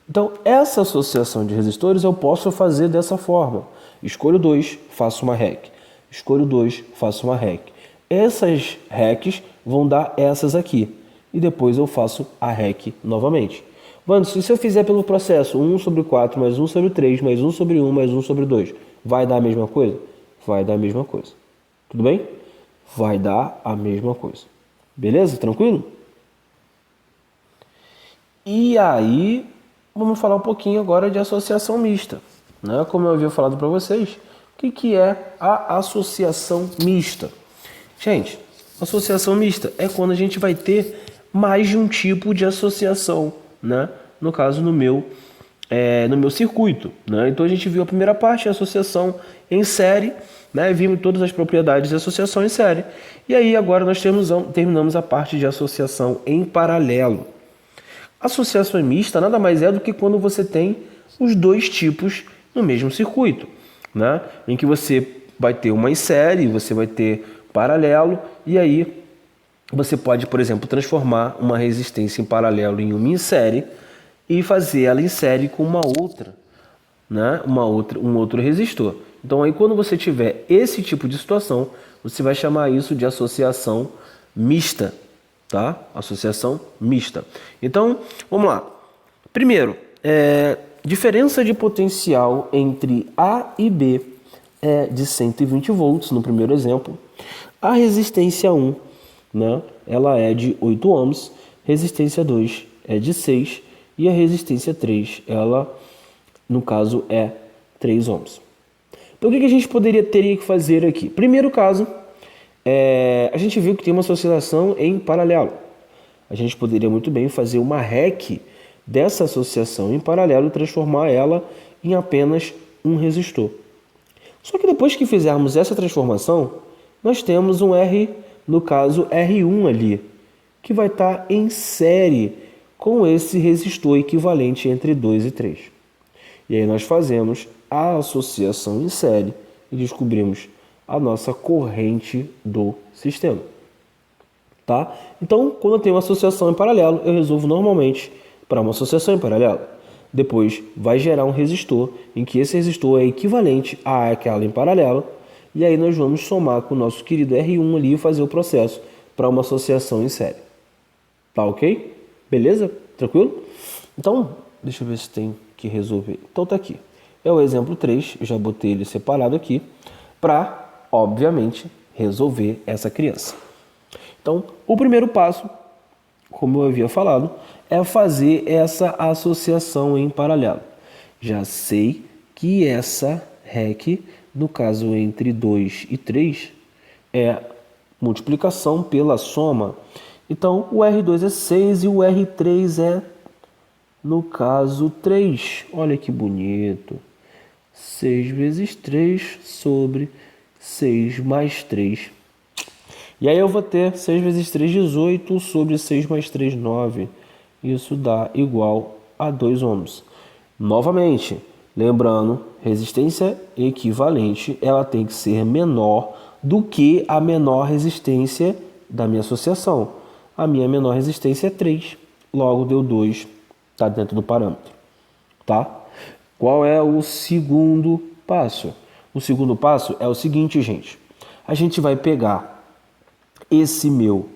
Então, essa associação de resistores eu posso fazer dessa forma. Escolho 2, faço uma REC. Escolho 2, faço uma REC. Essas RECs vão dar essas aqui. E depois eu faço a REC novamente. Mano, se eu fizer pelo processo 1 sobre 4 mais 1 sobre 3 mais 1 sobre 1 mais 1 sobre 2, vai dar a mesma coisa? Vai dar a mesma coisa. Tudo bem? vai dar a mesma coisa. Beleza? Tranquilo? E aí, vamos falar um pouquinho agora de associação mista, né? Como eu havia falado para vocês, o que é a associação mista? Gente, associação mista é quando a gente vai ter mais de um tipo de associação, né? No caso, no meu circuito, né? Então a gente viu a primeira parte, a associação em série, né? Vimos todas as propriedades de associação em série. E aí agora nós terminamos a parte de associação em paralelo. Associação mista nada mais é do que quando você tem os dois tipos no mesmo circuito, né? Em que você vai ter uma em série, você vai ter paralelo, e aí você pode, por exemplo, transformar uma resistência em paralelo em uma em série e fazer ela em série com uma outra, né? Um outro resistor. Então aí quando você tiver esse tipo de situação, você vai chamar isso de associação mista, tá? Associação mista. Então, vamos lá. Primeiro, diferença de potencial entre A e B é de 120 volts, no primeiro exemplo. A resistência 1, né, ela é de 8 ohms, resistência 2 é de 6 e a resistência 3, ela, no caso, é 3 ohms. Então, o que a gente teria que fazer aqui? Primeiro caso, a gente viu que tem uma associação em paralelo. A gente poderia muito bem fazer uma REC dessa associação em paralelo e transformar ela em apenas um resistor. Só que depois que fizermos essa transformação, nós temos um R, no caso R1 ali, que vai estar em série com esse resistor equivalente entre 2 e 3. E aí nós fazemos a associação em série e descobrimos a nossa corrente do sistema. Tá? Então, quando eu tenho uma associação em paralelo, eu resolvo normalmente para uma associação em paralelo. Depois vai gerar um resistor, em que esse resistor é equivalente àquela em paralelo, e aí nós vamos somar com o nosso querido R1 ali e fazer o processo para uma associação em série. Tá ok? Beleza? Tranquilo? Então, deixa eu ver se tem que resolver. Então tá aqui. É o exemplo 3, eu já botei ele separado aqui, para, obviamente, resolver essa criança. Então, o primeiro passo, como eu havia falado, é fazer essa associação em paralelo. Já sei que essa REC, no caso entre 2 e 3, é multiplicação pela soma. Então, o R2 é 6 e o R3 é, no caso, 3. Olha que bonito. 6 vezes 3 sobre 6 mais 3. E aí eu vou ter 6 vezes 3, 18, sobre 6 mais 3, 9. Isso dá igual a 2 ohms. Novamente, lembrando, resistência equivalente, ela tem que ser menor do que a menor resistência da minha associação. A minha menor resistência é 3, logo deu 2, está dentro do parâmetro. Tá? Qual é o segundo passo? O segundo passo é o seguinte, gente. A gente vai pegar esse meu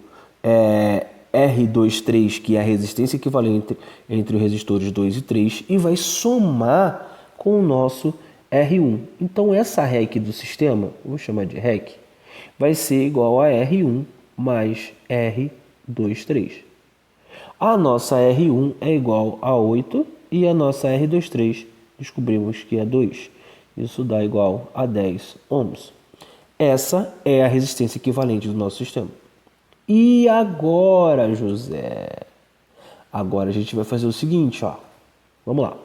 R23, que é a resistência equivalente entre os resistores 2 e 3, e vai somar com o nosso R1. Então, essa REC do sistema, vou chamar de REC, vai ser igual a R1 mais R23. A nossa R1 é igual a 8 e a nossa R23 descobrimos que é 2. Isso dá igual a 10 ohms. Essa é a resistência equivalente do nosso sistema. E agora, José? Agora a gente vai fazer o seguinte, ó. Vamos lá.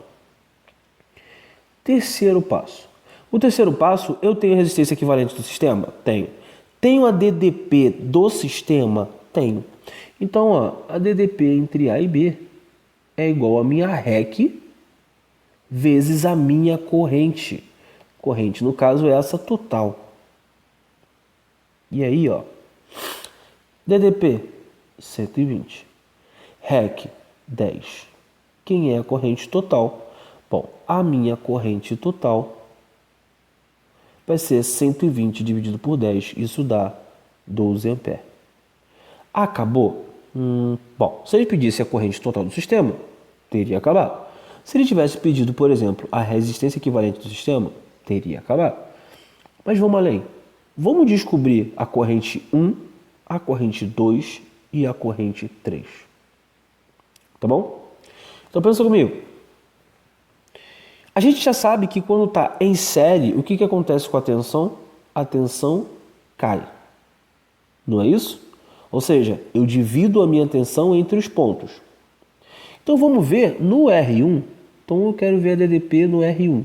Terceiro passo. O terceiro passo, eu tenho a resistência equivalente do sistema? Tenho. Tenho a DDP do sistema? Tenho. Então, ó, a DDP entre A e B é igual a minha REC vezes a minha corrente. Corrente, no caso, é essa total. E aí, ó, DDP 120, REC 10. Quem é a corrente total? Bom, a minha corrente total vai ser 120 dividido por 10, isso dá 12 amperes. Acabou? Bom, se ele pedisse a corrente total do sistema, teria acabado. Se ele tivesse pedido, por exemplo, a resistência equivalente do sistema, teria acabado. Mas vamos além. Vamos descobrir a corrente 1, a corrente 2 e a corrente 3. Tá bom? Então pensa comigo. A gente já sabe que quando está em série, o que acontece com a tensão? A tensão cai. Não é isso? Ou seja, eu divido a minha tensão entre os pontos. Então vamos ver no R1. Então eu quero ver a DDP no R1.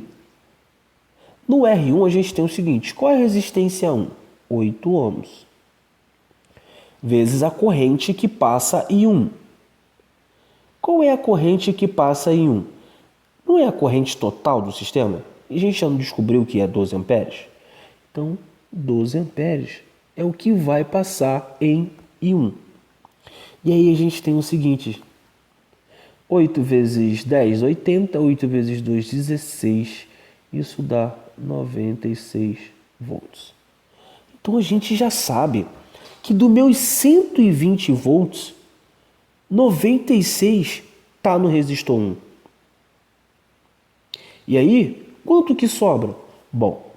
No R1 a gente tem o seguinte, qual é a resistência 1? 8 ohms. Vezes a corrente que passa em 1. Qual é a corrente que passa em 1? Não é a corrente total do sistema? E a gente já não descobriu o que é 12 amperes? Então, 12 amperes é o que vai passar em I1. E aí a gente tem o seguinte, 8 vezes 10, 80, 8 vezes 2, 16, isso dá 96 volts. Então a gente já sabe que dos meus 120 volts, 96 está no resistor 1. E aí, quanto que sobra? Bom,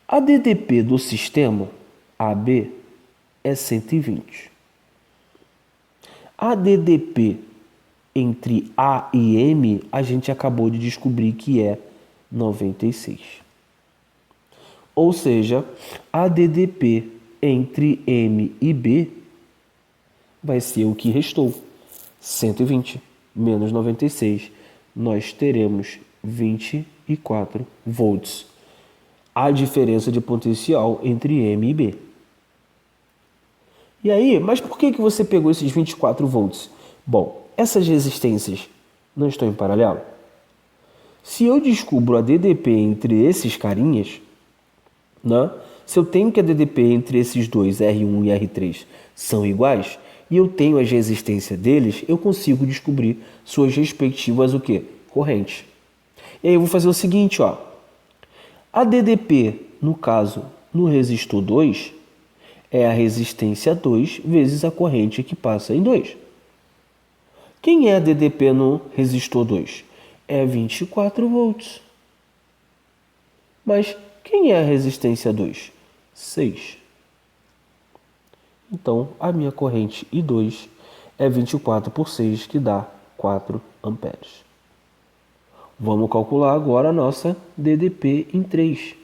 a DDP do sistema AB é 120. A DDP entre A e M, a gente acabou de descobrir que é 96. Ou seja, a DDP entre M e B vai ser o que restou. 120 menos 96, nós teremos 24 volts. A diferença de potencial entre M e B. E aí, mas por que você pegou esses 24 volts? Bom, essas resistências não estão em paralelo? Se eu descubro a DDP entre esses carinhas, né? Se eu tenho que a DDP entre esses dois, R1 e R3, são iguais, e eu tenho as resistências deles, eu consigo descobrir suas respectivas o quê? Correntes. E aí eu vou fazer o seguinte, ó. A DDP, no caso, no resistor 2, é a resistência 2 vezes a corrente que passa em 2. Quem é a DDP no resistor 2? É 24 volts. Mas quem é a resistência 2? 6. Então, a minha corrente I2 é 24 por 6, que dá 4 amperes. Vamos calcular agora a nossa DDP em 3,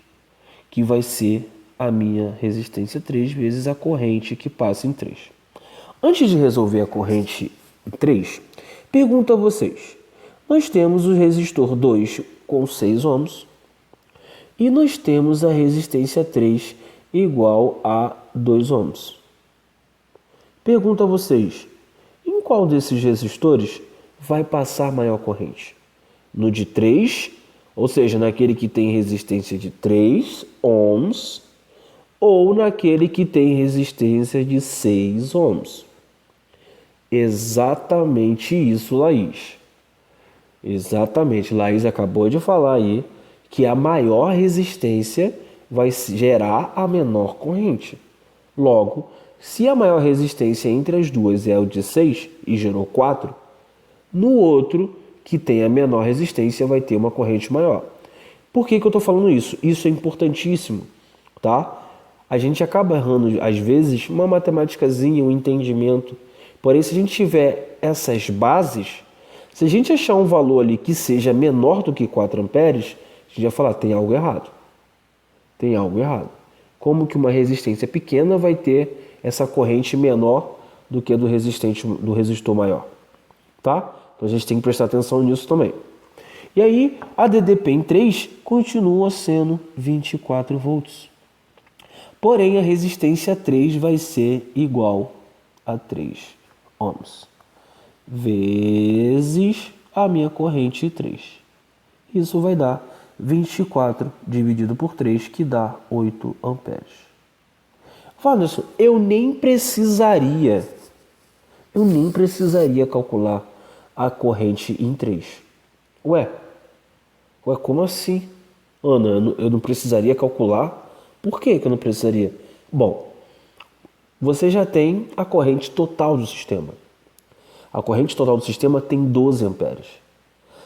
que vai ser a minha resistência 3 vezes a corrente que passa em 3. Antes de resolver a corrente 3, pergunto a vocês. Nós temos o resistor 2 com 6 ohms e nós temos a resistência 3 igual a 2 ohms. Pergunto a vocês, em qual desses resistores vai passar maior corrente? No de 3, ou seja, naquele que tem resistência de 3 ohms, ou naquele que tem resistência de 6 ohms? Exatamente isso, Laís. Exatamente, Laís acabou de falar aí que a maior resistência vai gerar a menor corrente. Logo, se a maior resistência entre as duas é o de 6 e gerou 4, no outro, que tem a menor resistência, vai ter uma corrente maior. Por que eu estou falando isso? Isso é importantíssimo, tá? A gente acaba errando, às vezes, uma matemáticazinha, um entendimento. Porém, se a gente tiver essas bases, se a gente achar um valor ali que seja menor do que 4 amperes, a gente vai falar, tem algo errado. Tem algo errado. Como que uma resistência pequena vai ter essa corrente menor do que a do resistor maior? Tá? Então a gente tem que prestar atenção nisso também. E aí, a DDP em 3 continua sendo 24 volts. Porém, a resistência 3 vai ser igual a 3 ohms. Vezes a minha corrente 3. Isso vai dar 24 dividido por 3, que dá 8 amperes. Wanderson, eu nem precisaria calcular a corrente em 3. Ué, como assim? Ana, eu não precisaria calcular? Por que eu não precisaria? Bom, você já tem a corrente total do sistema. A corrente total do sistema tem 12 amperes.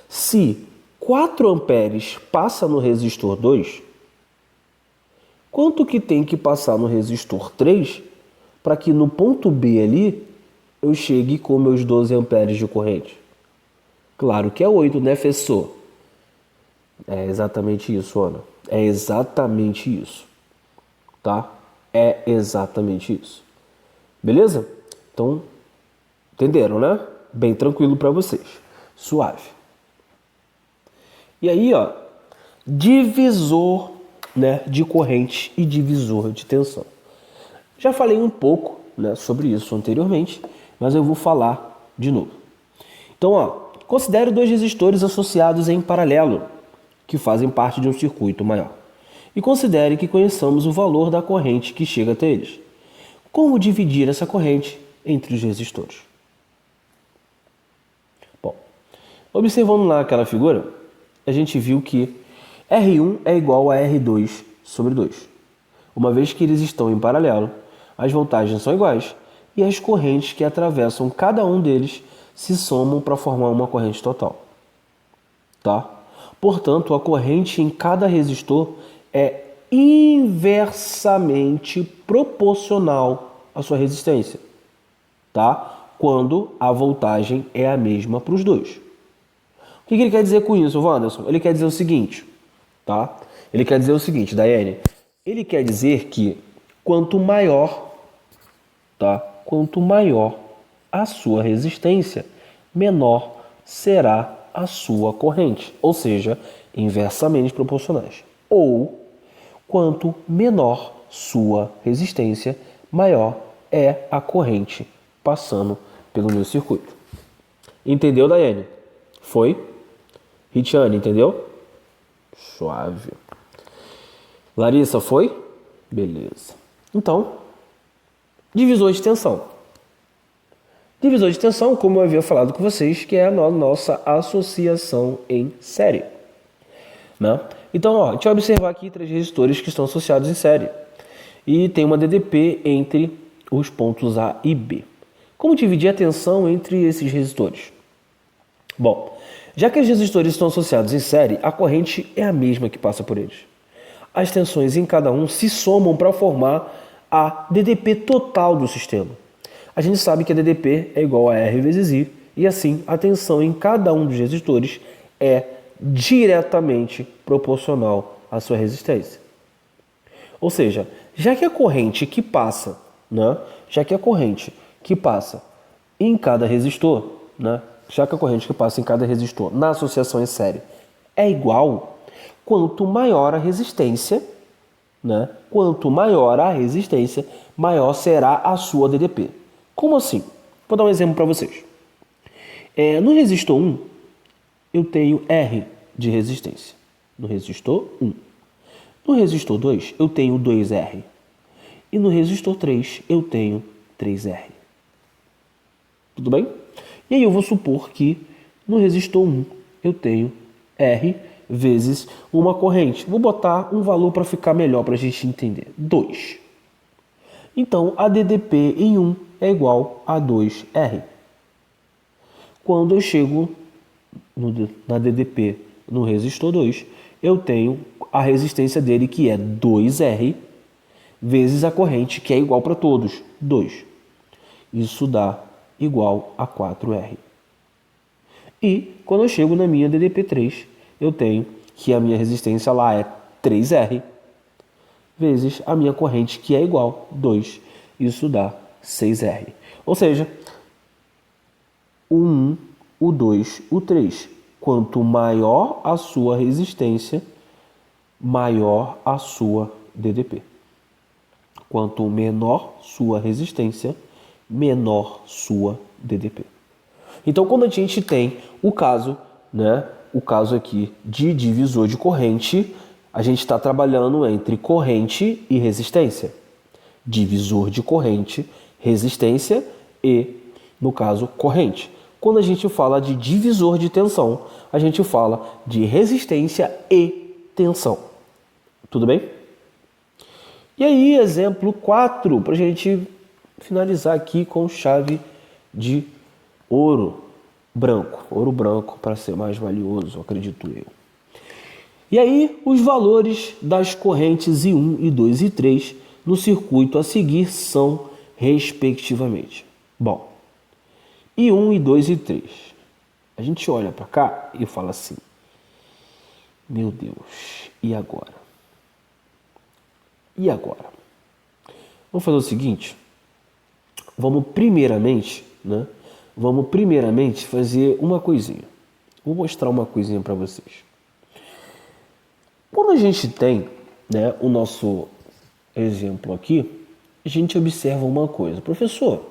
Se 4 amperes passa no resistor 2, Quanto que tem que passar no resistor 3 para que no ponto B ali eu chegue com meus 12 amperes de corrente? Claro que é 8, né, professor? É exatamente isso, Ana. É exatamente isso, tá? É exatamente isso. Beleza? Então, entenderam, né? Bem tranquilo para vocês. Suave. E aí, ó, divisor, né, de corrente e divisor de tensão. Já falei um pouco, né, sobre isso anteriormente, mas eu vou falar de novo. Então, ó, considere dois resistores associados em paralelo, que fazem parte de um circuito maior. E considere que conheçamos o valor da corrente que chega até eles. Como dividir essa corrente entre os resistores? Bom, observando lá aquela figura, a gente viu que R1 é igual a R2 sobre 2. Uma vez que eles estão em paralelo, as voltagens são iguais e as correntes que atravessam cada um deles se somam para formar uma corrente total. Tá? Portanto, a corrente em cada resistor é inversamente proporcional à sua resistência, tá? Quando a voltagem é a mesma para os dois. O que ele quer dizer com isso, Wanderson? Ele quer dizer o seguinte, tá? Ele quer dizer o seguinte, Daiane. Ele quer dizer que quanto maior, tá? Quanto maior a sua resistência, menor será a sua corrente, ou seja, inversamente proporcionais. Ou, quanto menor sua resistência, maior é a corrente passando pelo meu circuito. Entendeu, Daiane? Foi? Ritiane, entendeu? Suave. Larissa, foi? Beleza. Então, divisor de tensão. Divisor de tensão, como eu havia falado com vocês, que é a nossa associação em série. Né? Então, ó, deixa eu observar aqui três resistores que estão associados em série. E tem uma DDP entre os pontos A e B. Como dividir a tensão entre esses resistores? Bom, já que os resistores estão associados em série, a corrente é a mesma que passa por eles. As tensões em cada um se somam para formar a DDP total do sistema. A gente sabe que a DDP é igual a R vezes I, e assim a tensão em cada um dos resistores é diretamente proporcional à sua resistência. Ou seja, já que a corrente que passa, né, já que a corrente que passa em cada resistor, né, já que a corrente que passa em cada resistor na associação em série é igual, quanto maior a resistência, né, quanto maior a resistência, maior será a sua DDP. Como assim? Vou dar um exemplo para vocês. No resistor 1, eu tenho R de resistência. No resistor 1. No resistor 2, eu tenho 2R. E no resistor 3, eu tenho 3R. Tudo bem? E aí eu vou supor que no resistor 1, eu tenho R vezes uma corrente. Vou botar um valor para ficar melhor para a gente entender. 2. Então, a DDP em 1 é igual a 2R. Quando eu chego na DDP no resistor 2, eu tenho a resistência dele, que é 2R, vezes a corrente, que é igual para todos, 2. Isso dá igual a 4R. E quando eu chego na minha DDP3, eu tenho que a minha resistência lá é 3R, vezes a minha corrente, que é igual a 2. Isso dá 6R. Ou seja, o 1, o 2, o 3. Quanto maior a sua resistência, maior a sua DDP. Quanto menor sua resistência, menor sua DDP. Então, quando a gente tem o caso, né, o caso aqui de divisor de corrente, a gente está trabalhando entre corrente e resistência. Divisor de corrente, resistência e, no caso, corrente. Quando a gente fala de divisor de tensão, a gente fala de resistência e tensão. Tudo bem? E aí, exemplo 4, para a gente finalizar aqui com chave de ouro branco. Ouro branco para ser mais valioso, acredito eu. E aí, os valores das correntes I1, I2 e I3 no circuito a seguir são, respectivamente. Bom, I1, I2 e I3. A gente olha para cá e fala assim, meu Deus, e agora? E agora? Vamos fazer o seguinte, vamos primeiramente fazer uma coisinha. Vou mostrar uma coisinha para vocês. Quando a gente tem, né, o nosso exemplo aqui, a gente observa uma coisa. Professor,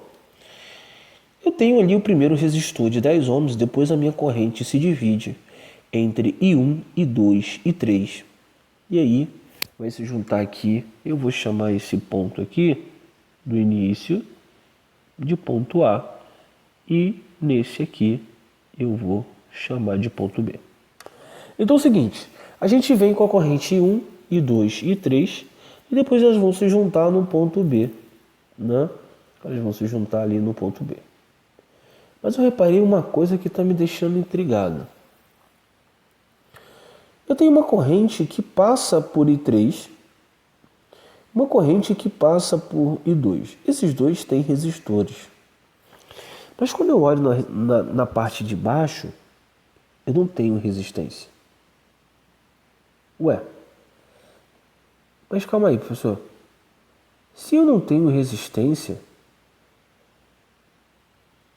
eu tenho ali o primeiro resistor de 10 ohms, depois a minha corrente se divide entre I1, I2 e I3. E aí vai se juntar aqui, eu vou chamar esse ponto aqui do início de ponto A e nesse aqui eu vou chamar de ponto B. Então é o seguinte, a gente vem com a corrente I1, I2 e I3 e depois elas vão se juntar no ponto B, né? Elas vão se juntar ali no ponto B. Mas eu reparei uma coisa que está me deixando intrigado. Eu tenho uma corrente que passa por I3, uma corrente que passa por I2. Esses dois têm resistores. Mas quando eu olho na parte de baixo, eu não tenho resistência. Ué, mas calma aí, professor. Se eu não tenho resistência,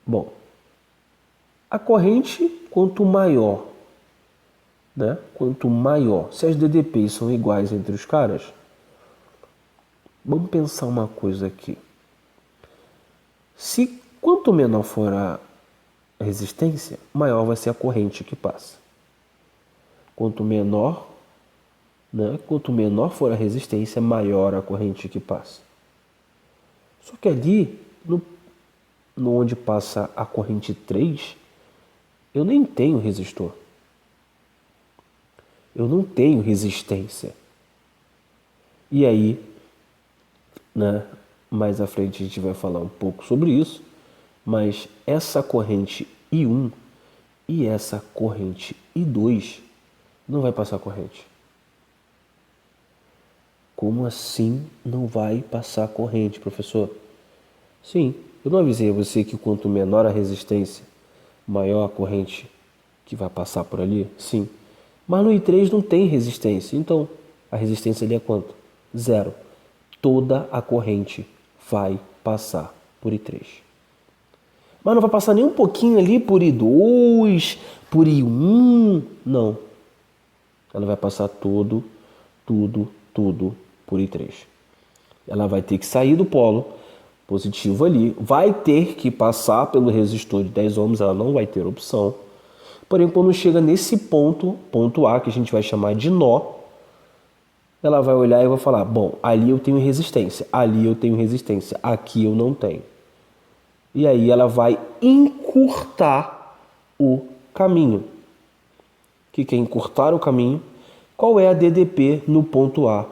bom, a corrente quanto maior, né? Quanto maior, se as DDPs são iguais entre os caras, vamos pensar uma coisa aqui. Se quanto menor for a resistência, maior vai ser a corrente que passa. Quanto menor for a resistência, maior a corrente que passa. Só que ali, no onde passa a corrente 3, eu nem tenho resistor. Eu não tenho resistência. E aí, né, mais à frente a gente vai falar um pouco sobre isso, mas essa corrente I1 e essa corrente I2 não vai passar corrente. Como assim não vai passar corrente, professor? Sim, eu não avisei a você que quanto menor a resistência, maior a corrente que vai passar por ali? Sim. Mas no I3 não tem resistência, então a resistência ali é quanto? Zero. Toda a corrente vai passar por I3. Mas não vai passar nem um pouquinho ali por I2, por I1, não. Ela vai passar tudo por I3. Ela vai ter que sair do polo positivo ali, vai ter que passar pelo resistor de 10 ohms, ela não vai ter opção. Porém, quando chega nesse ponto A, que a gente vai chamar de nó, ela vai olhar e vai falar, bom, ali eu tenho resistência, ali eu tenho resistência, aqui eu não tenho. E aí ela vai encurtar o caminho. O que é encurtar o caminho? Qual é a DDP no ponto A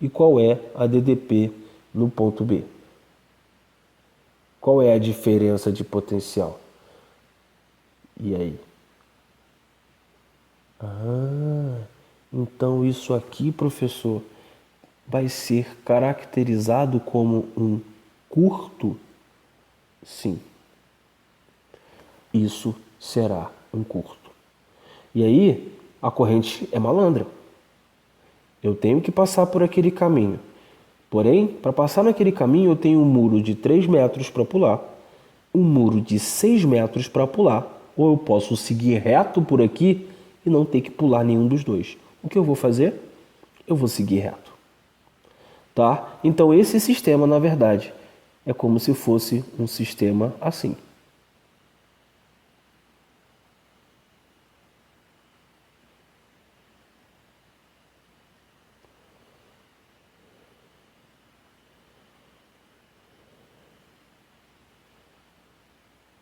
e qual é a DDP no ponto B? Qual é a diferença de potencial? E aí? Então isso aqui, professor, vai ser caracterizado como um curto? Sim. Isso será um curto. E aí, a corrente é malandra. Eu tenho que passar por aquele caminho. Porém, para passar naquele caminho, eu tenho um muro de 3 metros para pular, um muro de 6 metros para pular, ou eu posso seguir reto por aqui e não ter que pular nenhum dos dois. O que eu vou fazer? Eu vou seguir reto. Tá? Então, esse sistema, na verdade, é como se fosse um sistema assim.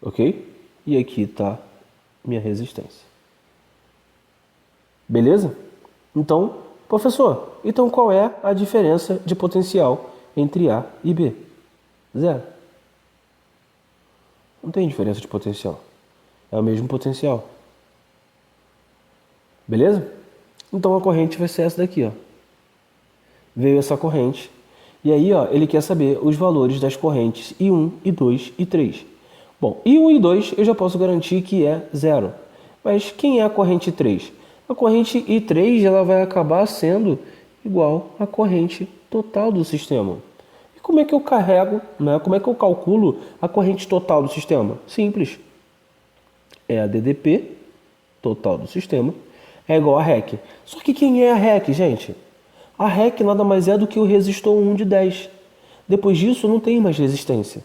Ok? E aqui está minha resistência. Beleza? Então, professor, então qual é a diferença de potencial entre A e B? Zero. Não tem diferença de potencial. É o mesmo potencial. Beleza? Então a corrente vai ser essa daqui, ó. Veio essa corrente. E aí, ó, ele quer saber os valores das correntes I1, I2 e I3. Bom, I1 e I2 eu já posso garantir que é 0. Mas quem é a corrente I3? A corrente I3 ela vai acabar sendo igual à corrente total do sistema. E como é que eu carrego, né? Como é que eu calculo a corrente total do sistema? Simples. É a DDP total do sistema é igual a REC. Só que quem é a REC, gente? A REC nada mais é do que o resistor 1 de 10. Depois disso eu não tenho mais resistência.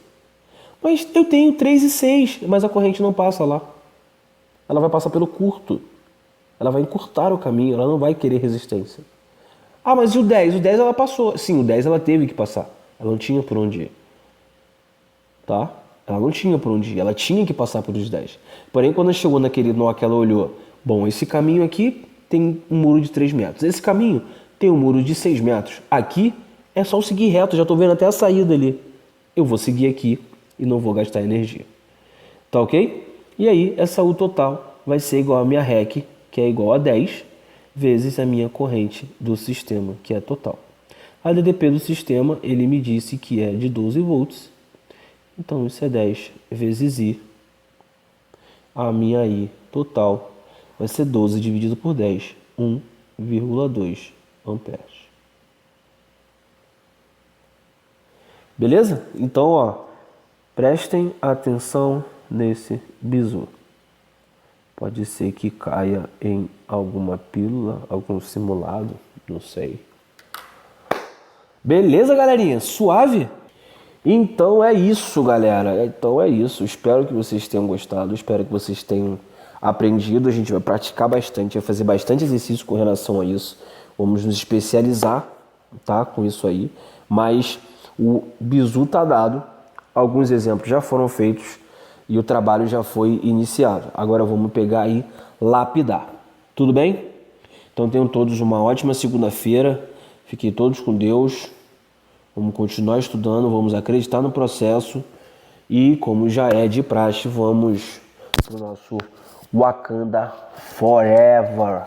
Mas eu tenho 3 e 6, mas a corrente não passa lá. Ela vai passar pelo curto. Ela vai encurtar o caminho, ela não vai querer resistência. Ah, mas e o 10? O 10 ela passou. Sim, o 10 ela teve que passar. Ela não tinha por onde ir. Tá? Ela não tinha por onde ir. Ela tinha que passar pelos 10. Porém, quando ela chegou naquele nó que ela olhou, bom, esse caminho aqui tem um muro de 3 metros. Esse caminho tem um muro de 6 metros. Aqui é só seguir reto. Já estou vendo até a saída ali. Eu vou seguir aqui e não vou gastar energia. Tá ok? E aí, essa U total vai ser igual a minha REC, que é igual a 10, vezes a minha corrente do sistema, que é total. A DDP do sistema, ele me disse que é de 12 volts. Então, isso é 10 vezes I. A minha I total vai ser 12 dividido por 10, 1,2 amperes. Beleza? Então, ó, prestem atenção nesse bizu. Pode ser que caia em alguma pílula, algum simulado, não sei. Beleza, galerinha? Suave? Então é isso, galera. Então é isso. Espero que vocês tenham gostado. Espero que vocês tenham aprendido. A gente vai praticar bastante, vai fazer bastante exercício com relação a isso. Vamos nos especializar, tá? Com isso aí. Mas o bizu tá dado. Alguns exemplos já foram feitos e o trabalho já foi iniciado. Agora vamos pegar e lapidar. Tudo bem? Então tenham todos uma ótima segunda-feira. Fiquem todos com Deus. Vamos continuar estudando, vamos acreditar no processo e, como já é de praxe, vamos para o nosso Wakanda Forever.